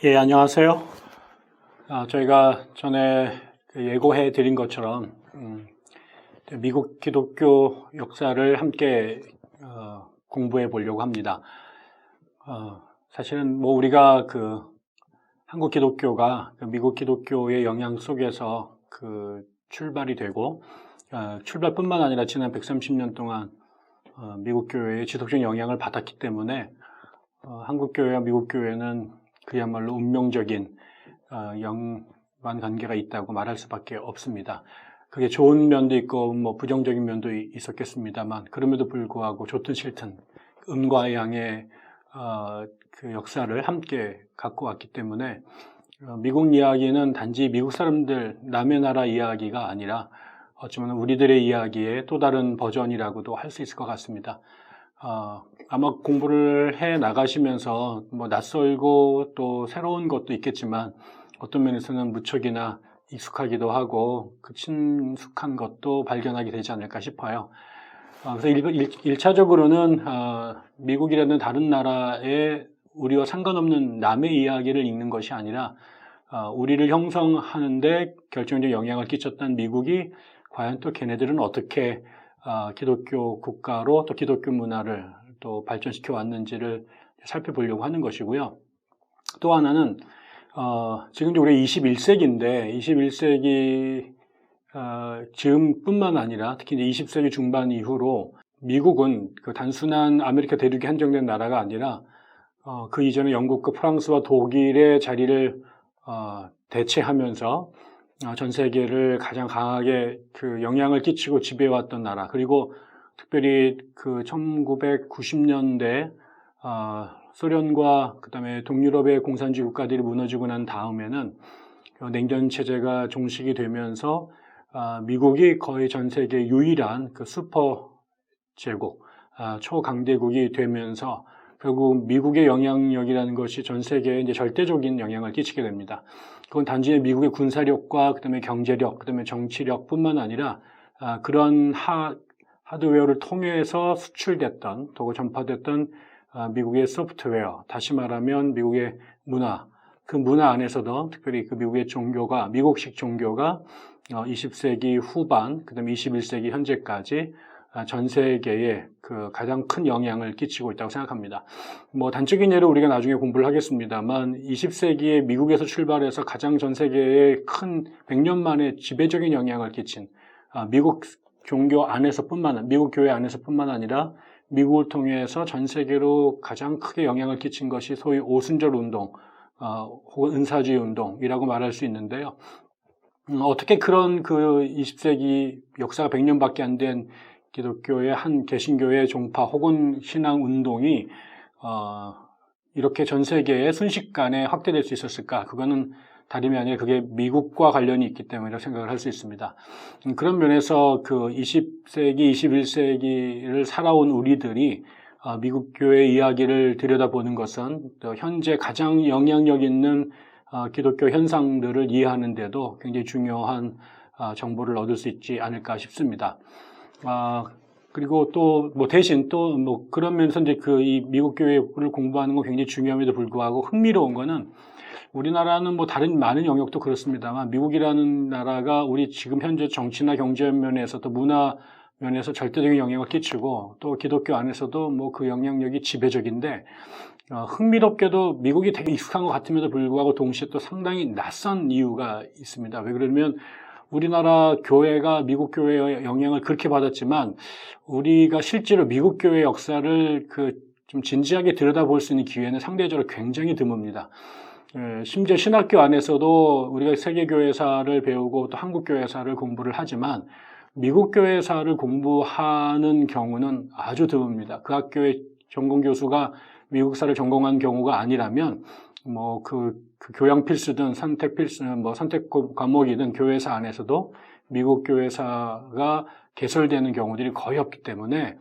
예, 안녕하세요. 저희가 전에 예고해 드린 것처럼 미국 기독교 역사를 함께 공부해 보려고 합니다. 사실은 뭐 우리가 한국 기독교가 미국 기독교의 영향 속에서 출발이 되고 출발뿐만 아니라 지난 130년 동안 미국 교회의 지속적인 영향을 받았기 때문에 한국 교회와 미국 교회는 그야말로 운명적인 연관 관계가 있다고 말할 수밖에 없습니다. 그게 좋은 면도 있고 뭐 부정적인 면도 있었겠습니다만 그럼에도 불구하고 좋든 싫든 음과 양의 그 역사를 함께 갖고 왔기 때문에 미국 이야기는 단지 미국 사람들 남의 나라 이야기가 아니라 어쩌면 우리들의 이야기의 또 다른 버전이라고도 할 수 있을 것 같습니다. 아마 공부를 해 나가시면서 뭐 낯설고 또 새로운 것도 있겠지만 어떤 면에서는 무척이나 익숙하기도 하고 그 친숙한 것도 발견하게 되지 않을까 싶어요. 그래서 1차적으로는 미국이라는 다른 나라의 우리와 상관없는 남의 이야기를 읽는 것이 아니라 우리를 형성하는데 결정적 영향을 끼쳤던 미국이 과연 또 걔네들은 어떻게 기독교 국가로 또 기독교 문화를 또 발전시켜 왔는지를 살펴보려고 하는 것이고요. 또 하나는 지금 우리가 21세기인데 21세기 지금뿐만 아니라 특히 이제 20세기 중반 이후로 미국은 그 단순한 아메리카 대륙에 한정된 나라가 아니라 그 이전에 영국과 프랑스와 독일의 자리를 대체하면서 전 세계를 가장 강하게 그 영향을 끼치고 지배해왔던 나라, 그리고 특별히 그 1990년대 소련과 그다음에 동유럽의 공산주의 국가들이 무너지고 난 다음에는 냉전 체제가 종식이 되면서 미국이 거의 전 세계 유일한 그 슈퍼 제국, 초강대국이 되면서 결국 미국의 영향력이라는 것이 전 세계에 이제 절대적인 영향을 끼치게 됩니다. 그건 단지 미국의 군사력과 그다음에 경제력, 그다음에 정치력뿐만 아니라 그런 하드웨어를 통해서 수출됐던 또 전파됐던 미국의 소프트웨어, 다시 말하면 미국의 문화, 그 문화 안에서도 특별히 그 미국의 종교가 미국식 종교가 20세기 후반, 그다음에 21세기 현재까지 전 세계에 그 가장 큰 영향을 끼치고 있다고 생각합니다. 뭐 단적인 예로 우리가 나중에 공부를 하겠습니다만 20세기에 미국에서 출발해서 가장 전 세계에 큰 100년 만에 지배적인 영향을 끼친 미국 종교 안에서뿐만 미국 교회 안에서뿐만 아니라 미국을 통해서 전 세계로 가장 크게 영향을 끼친 것이 소위 오순절 운동 혹은 은사주의 운동이라고 말할 수 있는데요. 어떻게 그런 그 20세기 역사가 100년밖에 안 된 기독교의 한 개신교의 종파 혹은 신앙 운동이 이렇게 전 세계에 순식간에 확대될 수 있었을까? 그거는 다름이 아니라 그게 미국과 관련이 있기 때문이라고 생각을 할 수 있습니다. 그런 면에서 그 20세기, 21세기를 살아온 우리들이 미국 교회 이야기를 들여다보는 것은 현재 가장 영향력 있는 기독교 현상들을 이해하는 데도 굉장히 중요한 정보를 얻을 수 있지 않을까 싶습니다. 그리고 또 뭐 대신 또 뭐 그런 면에서 이제 이 미국 교회를 공부하는 건 굉장히 중요함에도 불구하고 흥미로운 거는 우리나라는 뭐 다른 많은 영역도 그렇습니다만 미국이라는 나라가 우리 지금 현재 정치나 경제 면에서 또 문화 면에서 절대적인 영향을 끼치고 또 기독교 안에서도 뭐 그 영향력이 지배적인데 흥미롭게도 미국이 되게 익숙한 것 같음에도 불구하고 동시에 또 상당히 낯선 이유가 있습니다. 왜 그러면 우리나라 교회가 미국 교회의 영향을 그렇게 받았지만 우리가 실제로 미국 교회 역사를 좀 진지하게 들여다볼 수 있는 기회는 상대적으로 굉장히 드뭅니다. 심지어 신학교 안에서도 우리가 세계교회사를 배우고 또 한국교회사를 공부를 하지만 미국 교회사를 공부하는 경우는 아주 드뭅니다. 그 학교의 전공교수가 미국사를 전공한 경우가 아니라면 뭐 그 교양 필수든 선택 과목이든 교회사 안에서도 미국 교회사가 개설되는 경우들이 거의 없기 때문에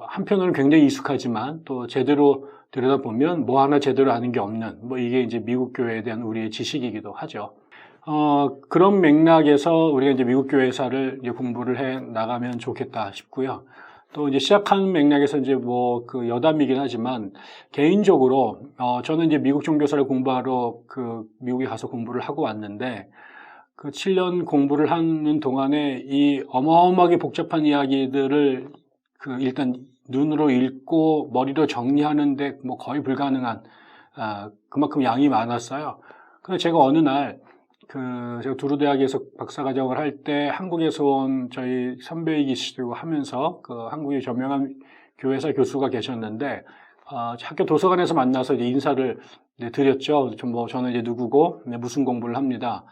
한편으로는 굉장히 익숙하지만 또 제대로 들여다보면 뭐 하나 제대로 아는 게 없는 뭐 이게 이제 미국 교회에 대한 우리의 지식이기도 하죠. 그런 맥락에서 우리가 이제 미국 교회사를 이제 공부를 해 나가면 좋겠다 싶고요. 또 이제 시작한 맥락에서 이제 뭐 그 여담이긴 하지만 개인적으로 저는 이제 미국 종교사를 공부하러 그 미국에 가서 공부를 하고 왔는데 그 7년 공부를 하는 동안에 이 어마어마하게 복잡한 이야기들을 그 일단 눈으로 읽고 머리로 정리하는데 뭐 거의 불가능한 그만큼 양이 많았어요. 그래서 제가 어느 날 제가 두루 대학에서 박사과정을 할 때 한국에서 온 저희 선배이기시고 하면서 그 한국의 저명한 교회사 교수가 계셨는데 학교 도서관에서 만나서 이제 인사를 드렸죠. 저는 이제 누구고 무슨 공부를 합니다.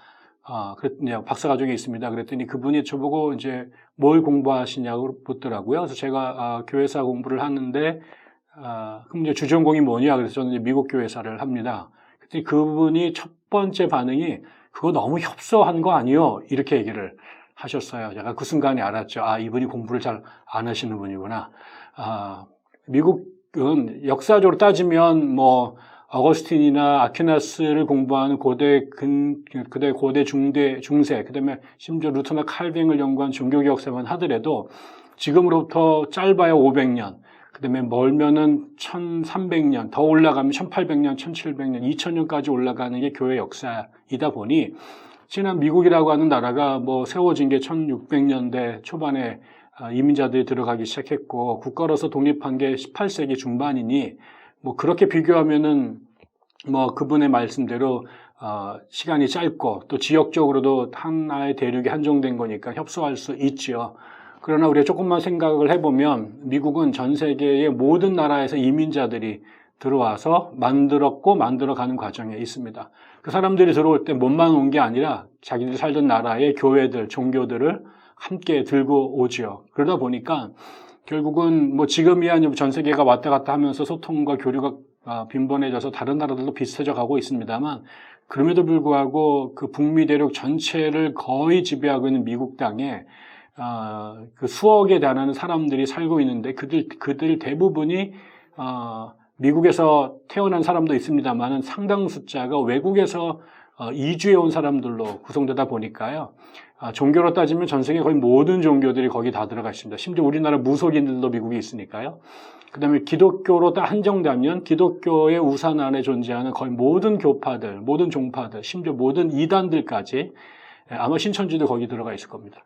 박사과정에 있습니다. 그랬더니 그분이 저보고 이제 뭘 공부하시냐고 묻더라고요. 그래서 제가 교회사 공부를 하는데 그럼 이제 주전공이 뭐냐? 그래서 저는 이제 미국 교회사를 합니다. 그랬더니 그분이 첫 번째 반응이 그거 너무 협소한 거 아니요? 이렇게 얘기를 하셨어요. 제가 그 순간에 알았죠. 이분이 공부를 잘 안 하시는 분이구나. 미국은 역사적으로 따지면 뭐 어거스틴이나 아퀴나스를 공부하는 고대 중세, 그다음에 심지어 루터나 칼뱅을 연구한 종교개혁 역사만 하더라도 지금으로부터 짧아야 500년, 그다음에 멀면은 1300년, 더 올라가면 1800년, 1700년, 2000년까지 올라가는 게 교회 역사이다 보니 지난 미국이라고 하는 나라가 뭐 세워진 게 1600년대 초반에 이민자들이 들어가기 시작했고 국가로서 독립한 게 18세기 중반이니 뭐 그렇게 비교하면은 뭐 그분의 말씀대로 시간이 짧고 또 지역적으로도 하나의 대륙이 한정된 거니까 협소할 수 있지요. 그러나 우리가 조금만 생각을 해보면 미국은 전 세계의 모든 나라에서 이민자들이 들어와서 만들어가는 과정에 있습니다. 그 사람들이 들어올 때 몸만 온 게 아니라 자기들이 살던 나라의 교회들, 종교들을 함께 들고 오지요. 그러다 보니까 결국은 뭐 지금이야 전 세계가 왔다 갔다 하면서 소통과 교류가 빈번해져서 다른 나라들도 비슷해져 가고 있습니다만 그럼에도 불구하고 그 북미 대륙 전체를 거의 지배하고 있는 미국 땅에 그 수억에 달하는 사람들이 살고 있는데 그들 대부분이 미국에서 태어난 사람도 있습니다만 상당 숫자가 외국에서 이주해 온 사람들로 구성되다 보니까요. 종교로 따지면 전 세계 거의 모든 종교들이 거기 다 들어가 있습니다. 심지어 우리나라 무속인들도 미국에 있으니까요. 그 다음에 기독교로 딱 한정되면 기독교의 우산 안에 존재하는 거의 모든 교파들, 모든 종파들, 심지어 모든 이단들까지 아마 신천지도 거기 들어가 있을 겁니다.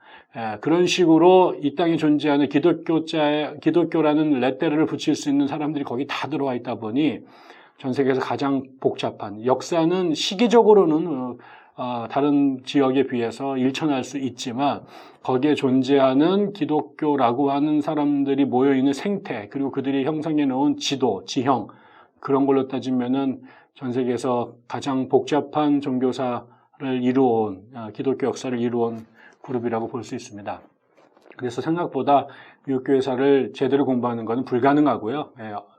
그런 식으로 이 땅에 존재하는 기독교라는 레테르를 붙일 수 있는 사람들이 거기 다 들어와 있다 보니 전 세계에서 가장 복잡한, 역사는 시기적으로는 다른 지역에 비해서 일천할 수 있지만 거기에 존재하는 기독교라고 하는 사람들이 모여있는 생태, 그리고 그들이 형성해 놓은 지도, 지형, 그런 걸로 따지면은 전 세계에서 가장 복잡한 종교사를 이루어온, 기독교 역사를 이루어온 그룹이라고 볼 수 있습니다. 그래서 생각보다 미국 교회사를 제대로 공부하는 것은 불가능하고요.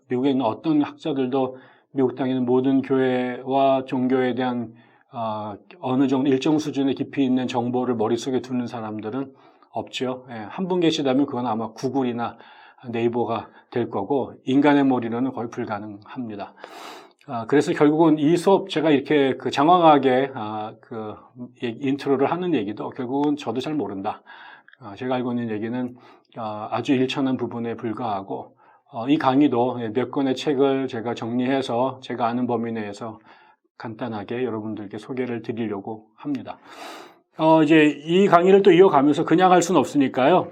미국에 있는 어떤 학자들도 미국 땅에 있는 모든 교회와 종교에 대한 어느 정도 일정 수준의 깊이 있는 정보를 머릿속에 두는 사람들은 없죠. 한 분 계시다면 그건 아마 구글이나 네이버가 될 거고 인간의 머리로는 거의 불가능합니다. 그래서 결국은 이 수업 제가 이렇게 장황하게 인트로를 하는 얘기도 결국은 저도 잘 모른다. 제가 알고 있는 얘기는 아주 일천한 부분에 불과하고 이 강의도 몇 권의 책을 제가 정리해서 제가 아는 범위 내에서 간단하게 여러분들께 소개를 드리려고 합니다. 이제 이 강의를 또 이어가면서 그냥 할 수는 없으니까요.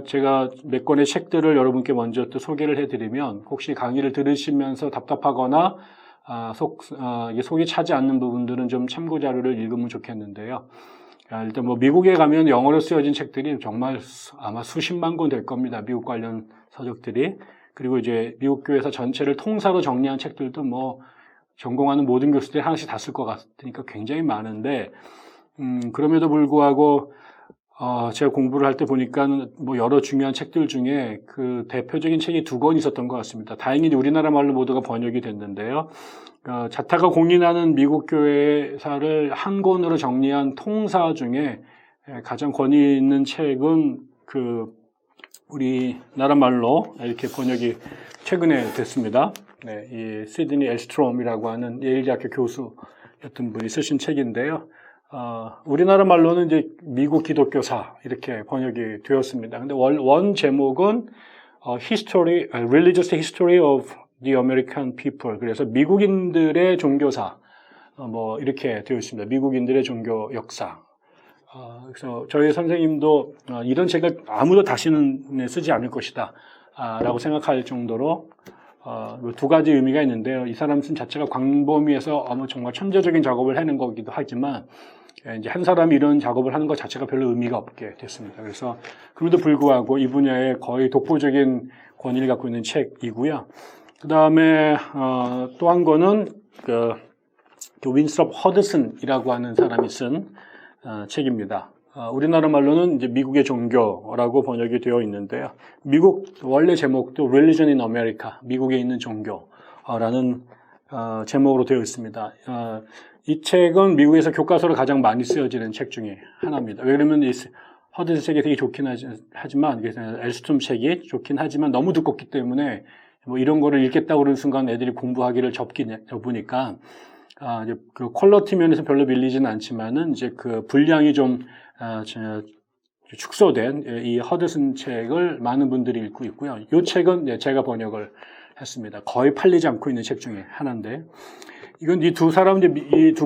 제가 몇 권의 책들을 여러분께 먼저 또 소개를 해드리면 혹시 강의를 들으시면서 답답하거나 속이 차지 않는 부분들은 좀 참고 자료를 읽으면 좋겠는데요. 일단 뭐 미국에 가면 영어로 쓰여진 책들이 정말 아마 수십만 권 될 겁니다. 미국 관련 서적들이. 그리고 이제 미국 교회사 전체를 통사로 정리한 책들도 뭐 전공하는 모든 교수들이 하나씩 다 쓸 것 같으니까 굉장히 많은데, 그럼에도 불구하고, 제가 공부를 할 때 보니까 뭐 여러 중요한 책들 중에 그 대표적인 책이 2권 있었던 것 같습니다. 다행히 우리나라 말로 모두가 번역이 됐는데요. 자타가 공인하는 미국 교회사를 한 권으로 정리한 통사 중에 가장 권위 있는 책은 우리나라 말로 이렇게 번역이 최근에 됐습니다. 이 시드니 엘스트롬이라고 하는 예일대학교 교수였던 분이 쓰신 책인데요. 우리나라 말로는 이제 미국 기독교사 이렇게 번역이 되었습니다. 근데 원 제목은 Religious History of the American People. 그래서 미국인들의 종교사, 뭐 이렇게 되어 있습니다. 미국인들의 종교 역사. 그래서 저희 선생님도 이런 책을 아무도 다시는 쓰지 않을 것이다 라고 생각할 정도로 두 가지 의미가 있는데요. 이 사람 쓴 자체가 광범위해서 정말 천재적인 작업을 해낸 거기도 하지만 이제 한 사람이 이런 작업을 하는 것 자체가 별로 의미가 없게 됐습니다. 그래서 그럼에도 불구하고 이 분야에 거의 독보적인 권위를 갖고 있는 책이고요. 그 다음에 또 한 권은 그 윈스롭 허드슨이라고 하는 사람이 쓴 책입니다. 우리나라 말로는 이제 미국의 종교라고 번역이 되어 있는데요. 미국 원래 제목도 Religion in America, 미국에 있는 종교라는 제목으로 되어 있습니다. 이 책은 미국에서 교과서로 가장 많이 쓰여지는 책 중에 하나입니다. 왜냐하면 이 허드슨 책이 되게 좋긴 하지만 엘스트롬 책이 좋긴 하지만 너무 두껍기 때문에 뭐 이런 거를 읽겠다고 그러는 순간 애들이 공부하기를 접으니까 이제 그 퀄리티 면에서 별로 밀리지는 않지만은 이제 그 분량이 좀 축소된 이 허드슨 책을 많은 분들이 읽고 있고요. 이 책은 제가 번역을 했습니다. 거의 팔리지 않고 있는 책 중에 하나인데 이건 이 두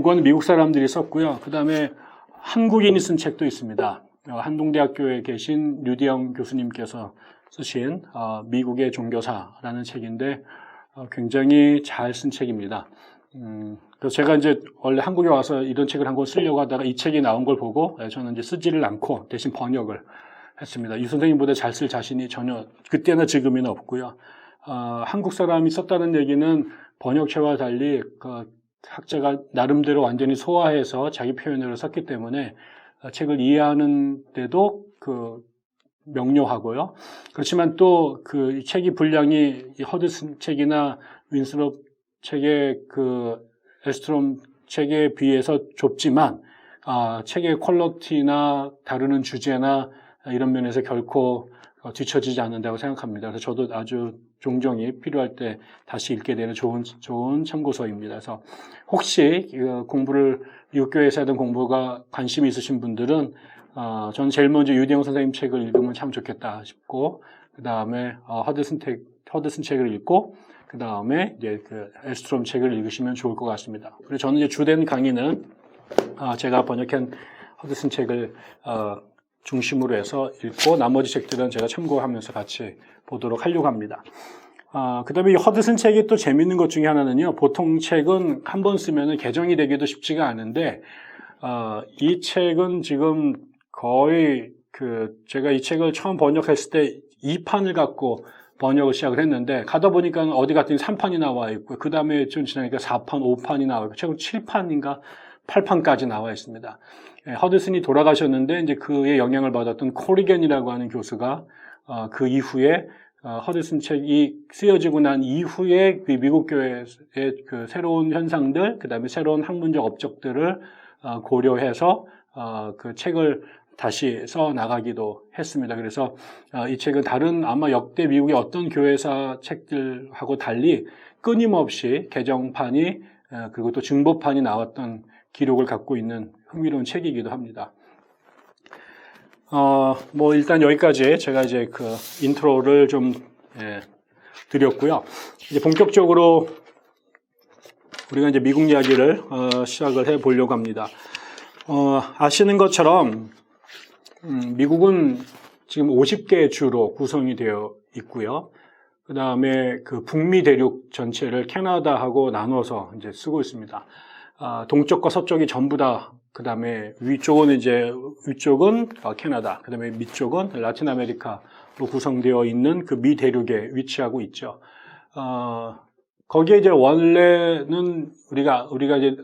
권은 미국 사람들이 썼고요. 그 다음에 한국인이 쓴 책도 있습니다. 한동대학교에 계신 류대영 교수님께서 쓰신 미국의 종교사라는 책인데 굉장히 잘 쓴 책입니다. 그래서 제가 이제 원래 한국에 와서 이런 책을 한 권 쓰려고 하다가 이 책이 나온 걸 보고 저는 이제 쓰지를 않고 대신 번역을 했습니다. 이 선생님보다 잘 쓸 자신이 전혀 그때나 지금이나 없고요. 한국 사람이 썼다는 얘기는 번역체와 달리 그 학자가 나름대로 완전히 소화해서 자기 표현으로 썼기 때문에 책을 이해하는데도 그 명료하고요. 그렇지만 또 그 책이 분량이 이 허드슨 책이나 윈스롭 책의 그 엘스트롬 책에 비해서 좁지만 책의 퀄리티나 다루는 주제나 이런 면에서 결코 뒤처지지 않는다고 생각합니다. 그래서 저도 아주 종종이 필요할 때 다시 읽게 되는 좋은 참고서입니다. 그래서 혹시 미국 교회에서 하던 공부가 관심이 있으신 분들은 저는 제일 먼저 유대영 선생님 책을 읽으면 참 좋겠다 싶고 그 다음에 허드슨 책을 읽고 그 다음에 이제 그 엘스트롬 책을 읽으시면 좋을 것 같습니다. 그리고 저는 이제 주된 강의는 제가 번역한 허드슨 책을 중심으로 해서 읽고 나머지 책들은 제가 참고하면서 같이 보도록 하려고 합니다. 그 다음에 이 허드슨 책이 또 재밌는 것 중에 하나는요. 보통 책은 한 번 쓰면 개정이 되기도 쉽지가 않은데 이 책은 지금 거의 제가 이 책을 처음 번역했을 때 2판을 갖고 번역을 시작을 했는데 가다 보니까 어디 갔더니 3판이 나와 있고 그 다음에 좀 지나니까 4판, 5판이 나와 있고 최근 7판인가 8판까지 나와 있습니다. 허드슨이 돌아가셨는데 이제 그의 영향을 받았던 코리겐이라고 하는 교수가 그 이후에 허드슨 책이 쓰여지고 난 이후에 미국 교회의 그 새로운 현상들, 그 다음에 새로운 학문적 업적들을 고려해서 그 책을 다시 써 나가기도 했습니다. 그래서 이 책은 다른 아마 역대 미국의 어떤 교회사 책들하고 달리 끊임없이 개정판이 그리고 또 증보판이 나왔던 기록을 갖고 있는 흥미로운 책이기도 합니다. 뭐 일단 여기까지 제가 이제 그 인트로를 좀 드렸고요. 이제 본격적으로 우리가 이제 미국 이야기를 시작을 해 보려고 합니다. 아시는 것처럼 미국은 지금 50개 주로 구성이 되어 있고요. 그 다음에 그 북미 대륙 전체를 캐나다하고 나눠서 이제 쓰고 있습니다. 동쪽과 서쪽이 전부 다, 그 다음에 위쪽은 캐나다, 그 다음에 밑쪽은 라틴 아메리카로 구성되어 있는 그 미 대륙에 위치하고 있죠. 거기에 이제 원래는 우리가 이제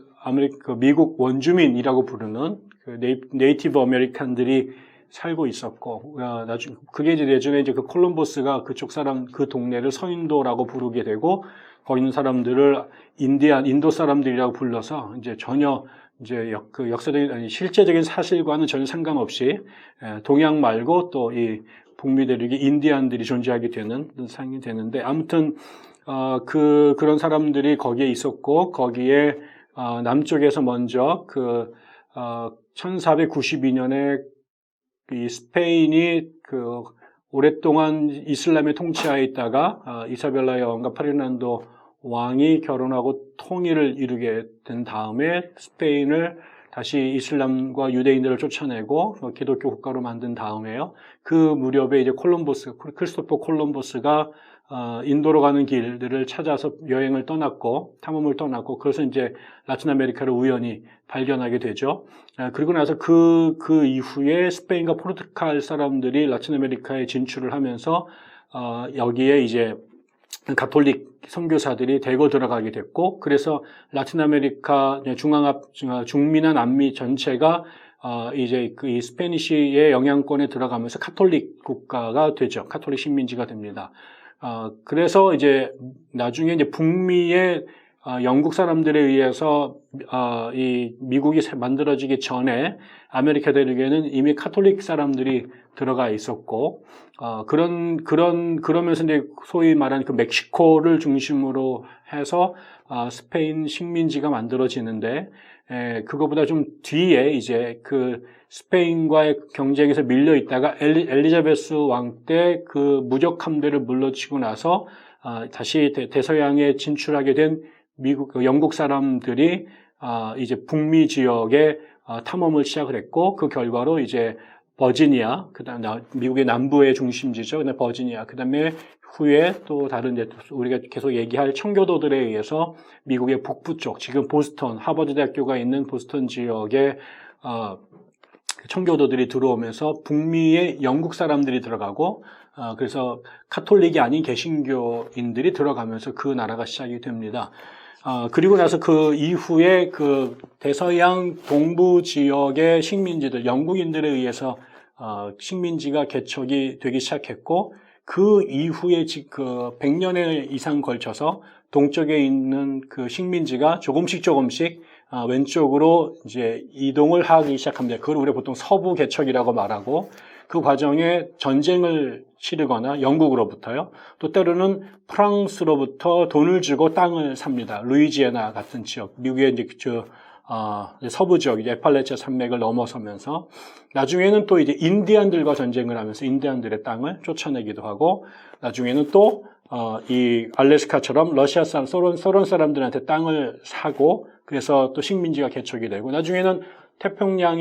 미국 원주민이라고 부르는 그 네이티브 아메리칸들이 살고 있었고, 그게 이제 예전에 이제 그 콜럼버스가 그쪽 사람, 그 동네를 서인도라고 부르게 되고, 거기 있는 사람들을 인도 사람들이라고 불러서 이제 전혀 이제 그 역사적인, 아니, 실제적인 사실과는 전혀 상관없이, 동양 말고 또 이 북미 대륙에 인디안들이 존재하게 되는 상황이 되는데, 아무튼, 그런 사람들이 거기에 있었고, 거기에, 남쪽에서 먼저 1492년에 이 스페인이 오랫동안 이슬람의 통치하에 있다가 이사벨라 여왕과 페르난도 왕이 결혼하고 통일을 이루게 된 다음에 스페인을 다시 이슬람과 유대인들을 쫓아내고 기독교 국가로 만든 다음에요. 그 무렵에 이제 크리스토퍼 콜럼버스가 인도로 가는 길들을 찾아서 여행을 떠났고 탐험을 떠났고 그래서 이제 라틴 아메리카를 우연히 발견하게 되죠. 그리고 나서 그 이후에 스페인과 포르투갈 사람들이 라틴 아메리카에 진출을 하면서 여기에 이제 가톨릭 선교사들이 대거 들어가게 됐고, 그래서 라틴 아메리카 중미나 남미 전체가 이제 이 스페니쉬의 영향권에 들어가면서 가톨릭 국가가 되죠. 가톨릭 식민지가 됩니다. 그래서 이제 나중에 이제 북미의 영국 사람들에 의해서 이 미국이 만들어지기 전에 아메리카 대륙에는 이미 가톨릭 사람들이 들어가 있었고 그러면서 이제 소위 말하는 그 멕시코를 중심으로 해서 스페인 식민지가 만들어지는데 그거보다 좀 뒤에 이제 그 스페인과의 경쟁에서 밀려 있다가 엘리자베스 왕 때 그 무적 함대를 물러치고 나서 다시 대서양에 진출하게 된 영국 사람들이 이제 북미 지역에 탐험을 시작을 했고 그 결과로 이제 버지니아, 그다음 미국의 남부의 중심지죠. 그다음에 버지니아, 그다음에 후에 또 다른 이제 우리가 계속 얘기할 청교도들에 의해서 미국의 북부 쪽, 지금 보스턴, 하버드 대학교가 있는 보스턴 지역에 청교도들이 들어오면서 북미의 영국 사람들이 들어가고 그래서 카톨릭이 아닌 개신교인들이 들어가면서 그 나라가 시작이 됩니다. 그리고 나서 그 이후에 그 대서양 동부 지역의 식민지들, 영국인들에 의해서 식민지가 개척이 되기 시작했고 그 이후에 그 100년에 이상 걸쳐서 동쪽에 있는 그 식민지가 조금씩 왼쪽으로 이제 이동을 하기 시작합니다. 그걸 우리가 보통 서부 개척이라고 말하고 그 과정에 전쟁을 치르거나 영국으로부터요. 또 때로는 프랑스로부터 돈을 주고 땅을 삽니다. 루이지애나 같은 지역, 미국의 이제 서부 지역, 이제 에팔레치아 산맥을 넘어서면서 나중에는 또 이제 인디안들과 전쟁을 하면서 인디안들의 땅을 쫓아내기도 하고 나중에는 또 이 알래스카처럼 러시아 사람, 소련 사람들한테 땅을 사고 그래서 또 식민지가 개척이 되고 나중에는 태평양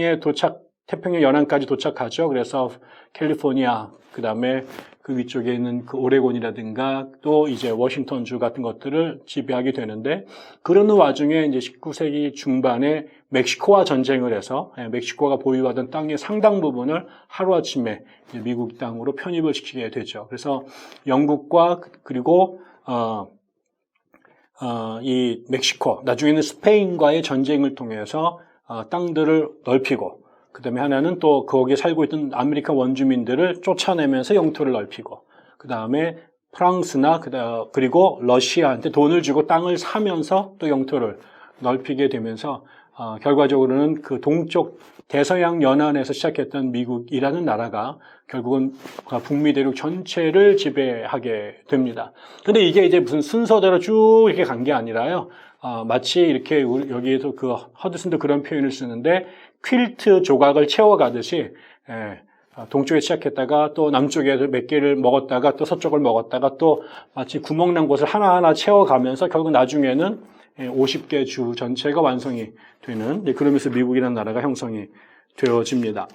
연안까지 도착하죠. 그래서 캘리포니아, 그 다음에 그 위쪽에 있는 그 오레곤이라든가 또 이제 워싱턴주 같은 것들을 지배하게 되는데 그러는 와중에 이제 19세기 중반에 멕시코와 전쟁을 해서 멕시코가 보유하던 땅의 상당 부분을 하루아침에 미국 땅으로 편입을 시키게 되죠. 그래서 영국과 그리고 이 멕시코, 나중에는 스페인과의 전쟁을 통해서 땅들을 넓히고 그 다음에 하나는 또 거기에 살고 있던 아메리카 원주민들을 쫓아내면서 영토를 넓히고 그 다음에 프랑스나 그리고 러시아한테 돈을 주고 땅을 사면서 또 영토를 넓히게 되면서 결과적으로는 그 동쪽 대서양 연안에서 시작했던 미국이라는 나라가 결국은 북미 대륙 전체를 지배하게 됩니다. 근데 이게 이제 무슨 순서대로 쭉 이렇게 간 게 아니라요. 마치 이렇게 여기에서 그 허드슨도 그런 표현을 쓰는데 퀼트 조각을 채워가듯이 동쪽에 시작했다가 또 남쪽에서 몇 개를 먹었다가 또 서쪽을 먹었다가 또 마치 구멍난 곳을 하나하나 채워가면서 결국 나중에는 50개 주 전체가 완성이 되는 그러면서 미국이라는 나라가 형성이 되어집니다.